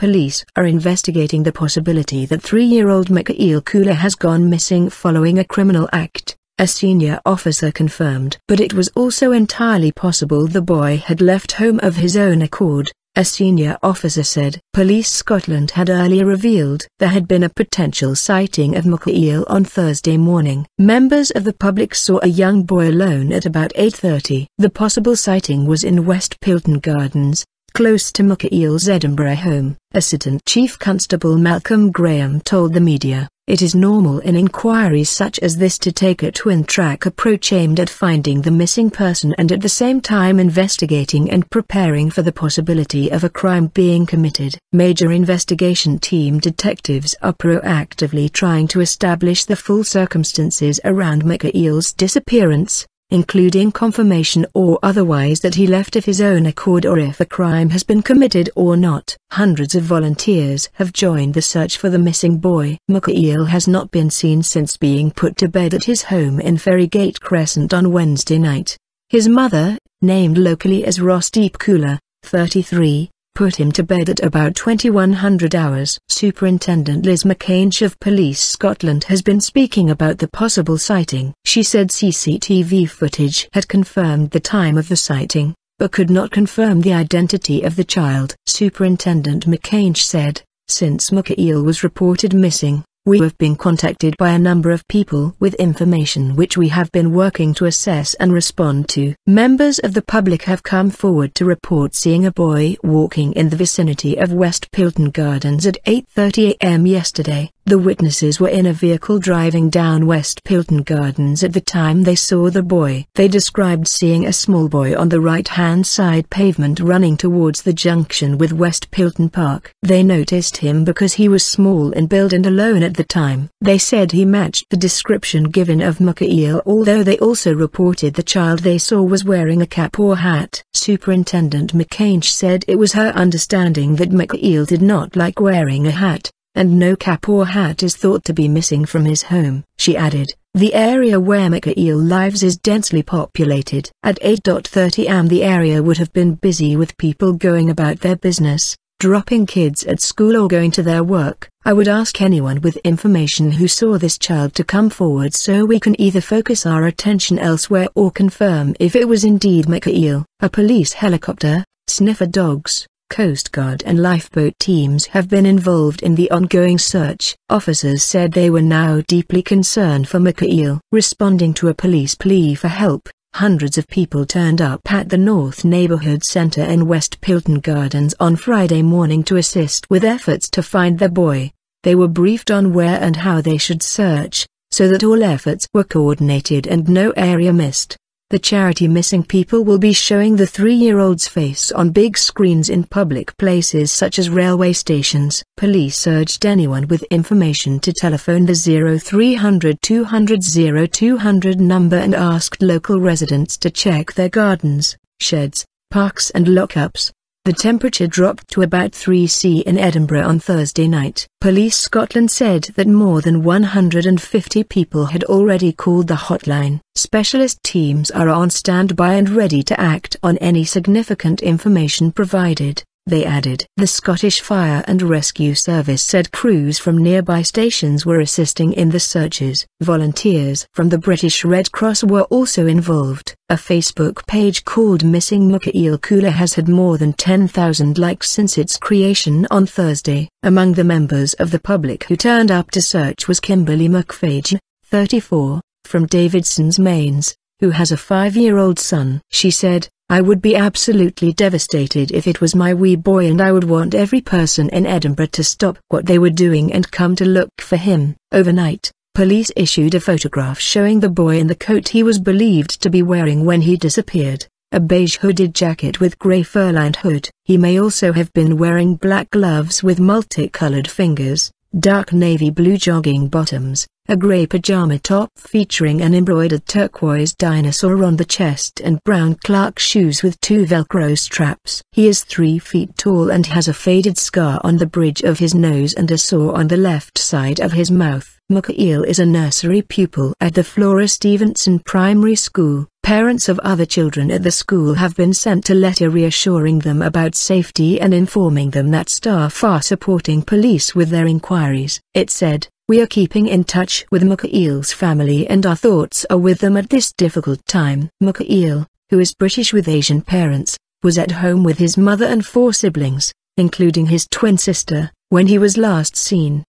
Police are investigating the possibility that 3-year-old Mikaeel Kular has gone missing following a criminal act, a senior officer confirmed. But it was also entirely possible the boy had left home of his own accord, a senior officer said. Police Scotland had earlier revealed there had been a potential sighting of Mikaeel on Thursday morning. Members of the public saw a young boy alone at about 8:30. The possible sighting was in West Pilton Gardens, close to Mikaeel's Edinburgh home. Assistant Chief Constable Malcolm Graham told the media, "It is normal in inquiries such as this to take a twin-track approach aimed at finding the missing person and at the same time investigating and preparing for the possibility of a crime being committed. Major investigation team detectives are proactively trying to establish the full circumstances around Mikaeel's disappearance, including confirmation or otherwise that he left of his own accord or if a crime has been committed or not." Hundreds of volunteers have joined the search for the missing boy. Mikaeel has not been seen since being put to bed at his home in Ferry Gait Crescent on Wednesday night. His mother, named locally as Rossdeep Kular, 33, put him to bed at about 2100 hours. Superintendent Liz McCansh of Police Scotland has been speaking about the possible sighting. She said CCTV footage had confirmed the time of the sighting, but could not confirm the identity of the child. Superintendent McCansh said, "Since Mikaeel was reported missing, we have been contacted by a number of people with information which we have been working to assess and respond to. Members of the public have come forward to report seeing a boy walking in the vicinity of West Pilton Gardens at 8:30 a.m. yesterday. The witnesses were in a vehicle driving down West Pilton Gardens at the time they saw the boy. They described seeing a small boy on the right-hand side pavement running towards the junction with West Pilton Park. They noticed him because he was small in build and alone at the time. They said he matched the description given of Mikaeel, although they also reported the child they saw was wearing a cap or hat." Superintendent McCansh said it was her understanding that Mikaeel did not like wearing a hat, and no cap or hat is thought to be missing from his home. She added, "The area where Mikaeel lives is densely populated. At 8:30 am the area would have been busy with people going about their business, dropping kids at school or going to their work. I would ask anyone with information who saw this child to come forward so we can either focus our attention elsewhere or confirm if it was indeed Mikaeel." A police helicopter, sniffer dogs, Coast Guard and lifeboat teams have been involved in the ongoing search. Officers said they were now deeply concerned for Mikaeel. Responding to a police plea for help, hundreds of people turned up at the North Neighbourhood Centre in West Pilton Gardens on Friday morning to assist with efforts to find the boy. They were briefed on where and how they should search, so that all efforts were coordinated and no area missed. The charity Missing People will be showing the 3-year-old's face on big screens in public places such as railway stations. Police urged anyone with information to telephone the 0300 200 0200 number and asked local residents to check their gardens, sheds, parks and lockups. The temperature dropped to about 3°C in Edinburgh on Thursday night. Police Scotland said that more than 150 people had already called the hotline. Specialist teams are on standby and ready to act on any significant information provided, they added. The Scottish Fire and Rescue Service said crews from nearby stations were assisting in the searches. Volunteers from the British Red Cross were also involved. A Facebook page called Missing Mikaeel Kular has had more than 10,000 likes since its creation on Thursday. Among the members of the public who turned up to search was Kimberly McFadge, 34, from Davidson's Mains, who has a 5-year-old son. She said, "I would be absolutely devastated if it was my wee boy, and I would want every person in Edinburgh to stop what they were doing and come to look for him." Overnight, police issued a photograph showing the boy in the coat he was believed to be wearing when he disappeared, a beige hooded jacket with grey fur-lined hood. He may also have been wearing black gloves with multicolored fingers, dark navy blue jogging bottoms, a grey pajama top featuring an embroidered turquoise dinosaur on the chest and brown Clark shoes with 2 Velcro straps. He is 3 feet tall and has a faded scar on the bridge of his nose and a sore on the left side of his mouth. Mikaeel is a nursery pupil at the Flora Stevenson Primary School. Parents of other children at the school have been sent a letter reassuring them about safety and informing them that staff are supporting police with their inquiries. It said, "We are keeping in touch with Mikaeel's family and our thoughts are with them at this difficult time." Mikaeel, who is British with Asian parents, was at home with his mother and 4 siblings, including his twin sister, when he was last seen.